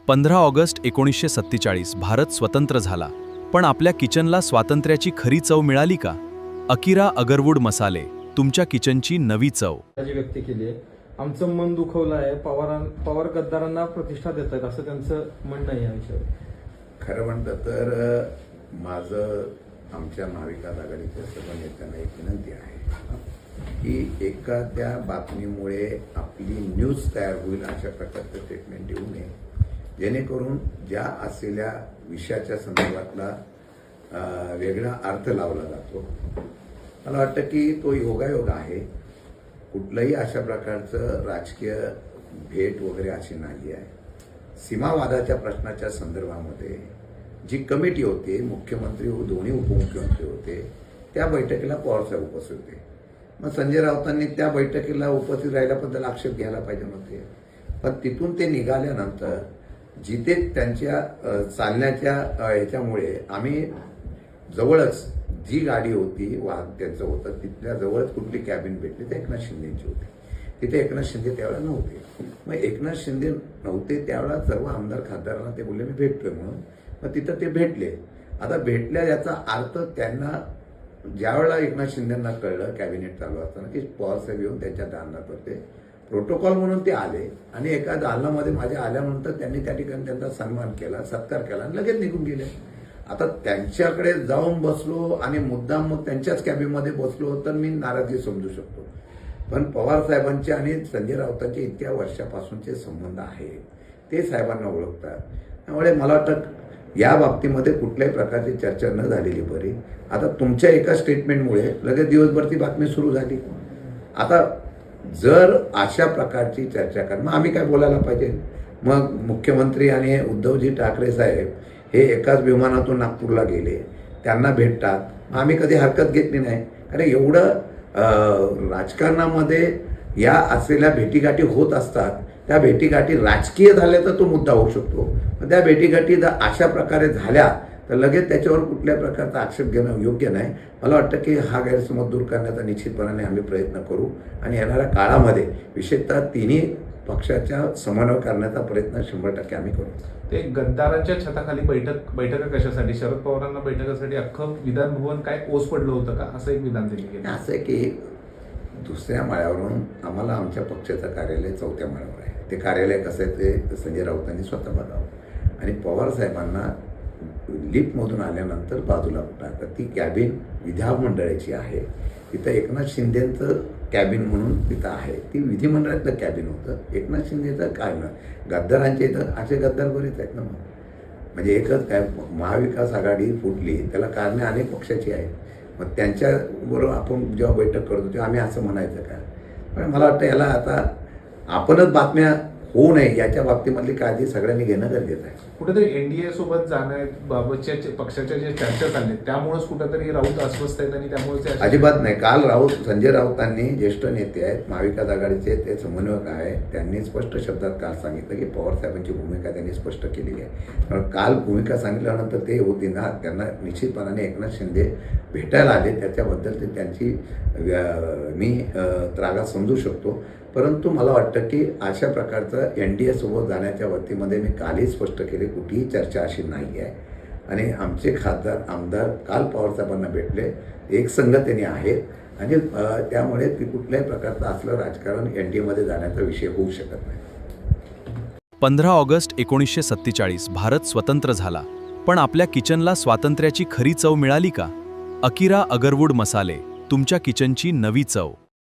15 August 1947 Bharat स्वतंत्र झाला, पण आपल्या किचनला स्वातंत्र्याची खरी चव मिळाली का? अकिरा अगरवूड मसाले, तुमच्या किचनची नवी चव. व्यक्त केली आहे. आमचं मन दुखवलं आहे. पवार गद्दारांना प्रतिष्ठा देत आहेत असं त्यांचं म्हणणं आहे या विषयावर. खरं म्हणतं तर माझं आमच्या महाविकास आघाडीच्या सर्व नेत्यांना एक विनंती आहे की एखाद्या बातमीमुळे आपली न्यूज तयार होईल अशा प्रकारचं स्टेटमेंट देऊ नये, जेणेकरून ज्या असलेल्या विषयाच्या संदर्भातला वेगळा अर्थ लावला जातो. मला वाटतं की तो योगायोग आहे. कुठलंही अशा प्रकारचं राजकीय भेट वगैरे अशी नाही आहे. सीमावादाच्या प्रश्नाच्या संदर्भामध्ये जी कमिटी होती, मुख्यमंत्री व दोन्ही उपमुख्यमंत्री होते, त्या बैठकीला पवारसाहेब उपस्थित होते. मग संजय राऊतांनी त्या बैठकीला उपस्थित राहिल्याबद्दल आक्षेप घ्यायला पाहिजे नव्हते. पण तिथून ते निघाल्यानंतर जिथे त्यांच्या चालण्याच्या ह्याच्यामुळे आम्ही जवळच जी गाडी होती वाहन त्यांचं होतं तिथल्या जवळच कुठली कॅबिन भेटली ते एकनाथ शिंदेची होती. तिथे एकनाथ शिंदे त्यावेळेला नव्हते. मग एकनाथ शिंदे नव्हते त्यावेळेला सर्व आमदार खासदारांना ते बोलले मी भेटतोय म्हणून. मग तिथं ते भेटले. आता भेटल्या याचा अर्थ त्यांना ज्यावेळेला एकनाथ शिंदेंना कळलं कॅबिनेट चालू असताना की पवारसाहेब येऊन त्यांच्या दालनात होते, प्रोटोकॉल म्हणून ते आले आणि एका दालनामध्ये माझ्या आल्यानंतर त्यांनी त्या ठिकाणी त्यांचा सन्मान केला, सत्कार केला आणि लगेच निघून गेले. आता त्यांच्याकडे जाऊन बसलो आणि मुद्दाम मग त्यांच्याच कॅबिनमध्ये बसलो तर मी नाराजी समजू शकतो. पण पवार साहेबांचे आणि संजय राऊतांचे इतक्या वर्षापासूनचे संबंध आहेत, ते साहेबांना ओळखतात. त्यामुळे मला वाटतं या बाबतीमध्ये कुठल्याही प्रकारची चर्चा न झालेली बरी. आता तुमच्या एका स्टेटमेंटमुळे लगेच दिवसभर ती बातमी सुरू झाली. आता जर अशा प्रकारची चर्चा कर मग आम्ही काय बोलायला पाहिजे? मग मुख्यमंत्री आणि उद्धवजी ठाकरे साहेब हे एकाच विमानातून नागपूरला गेले, त्यांना भेटतात. आम्ही कधी हरकत घेतली नाही, कारण एवढं राजकारणामध्ये या असलेल्या भेटीगाठी होत असतात. त्या भेटीगाठी राजकीय झाल्या तर तो मुद्दा होऊ शकतो. त्या भेटीगाठी जर अशा प्रकारे झाल्या तर लगेच त्याच्यावर कुठल्या प्रकारचा आक्षेप घेणं योग्य नाही. मला वाटतं की हा गैरसमज दूर करण्याचा निश्चितपणाने आम्ही प्रयत्न करू आणि येणाऱ्या काळामध्ये विशेषतः तिन्ही पक्षाच्या समन्वय करण्याचा प्रयत्न 100% आम्ही करू. ते गद्दारांच्या छताखाली बैठका कशासाठी? शरद पवारांना बैठकासाठी अख्खं विधान भवन काय ओस पडलं होतं का? असं एक विधान त्यांनी केलं. असं आहे की दुसऱ्या माळ्यावरून आम्हाला आमच्या पक्षाचं कार्यालय 4थ्या माळ्यावर आहे. ते कार्यालय कसं आहे ते संजय राऊतांनी स्वतः बघावं आणि पवार साहेबांना लिफ्टमधून आल्यानंतर बाजूला उठा. तर ती कॅबिन विधानमंडळाची आहे. तिथं एकनाथ शिंदेचं कॅबिन म्हणून तिथं आहे. ती विधिमंडळातलं कॅबिन होतं. एकनाथ शिंदेचं काय ना गद्दारांच्या इथं असे गद्दार बरेच आहेत ना. म्हणजे एकच काय महाविकास आघाडी फुटली त्याला कारणे अनेक पक्षाची आहेत. मग त्यांच्याबरोबर आपण जेव्हा बैठक करतो तेव्हा आम्ही असं म्हणायचं का? पण मला वाटतं याला आता आपणच बातम्या होऊ नये याच्या बाबतीमधली काळजी सगळ्यांनी घेणं गरजेचं आहे. कुठेतरी एनडीए सोबत जाण्याबाबतच्या पक्षाच्या ज्या चर्चा चालल्या त्यामुळेच कुठेतरी राऊत अस्वस्थ आहेत आणि त्यामुळे अजिबात नाही. काल संजय राऊतांनी ज्येष्ठ नेते आहेत महाविकास आघाडीचे, ते समन्वयक आहेत, त्यांनी स्पष्ट शब्दात काल सांगितलं की पवार साहेबांची भूमिका त्यांनी स्पष्ट केलेली आहे. काल भूमिका सांगितल्यानंतर ते होती ना, त्यांना निश्चितपणाने एकनाथ शिंदे भेटायला आले त्याच्याबद्दल ते त्यांची मी त्रागा समजू शकतो. परंतु मला वाटतं की अशा प्रकारचं एनडीए सोबत जाण्याच्या बाबतीमध्ये मी कालही स्पष्ट केले कुठेही चर्चा अशी नाही आहे. आणि आमचे खासदार आमदार काल पवारसाहेबांना भेटले, एक संगतीने आहेत आणि त्यामुळे ती कुठल्याही प्रकारचं असलं राजकारण एनडीएमध्ये जाण्याचा विषय होऊ शकत नाही. 15 ऑगस्ट 1947 भारत स्वतंत्र झाला, पण आपल्या किचनला स्वातंत्र्याची खरी चव मिळाली का? अकिरा अगरवूड मसाले, तुमच्या किचनची नवी चव.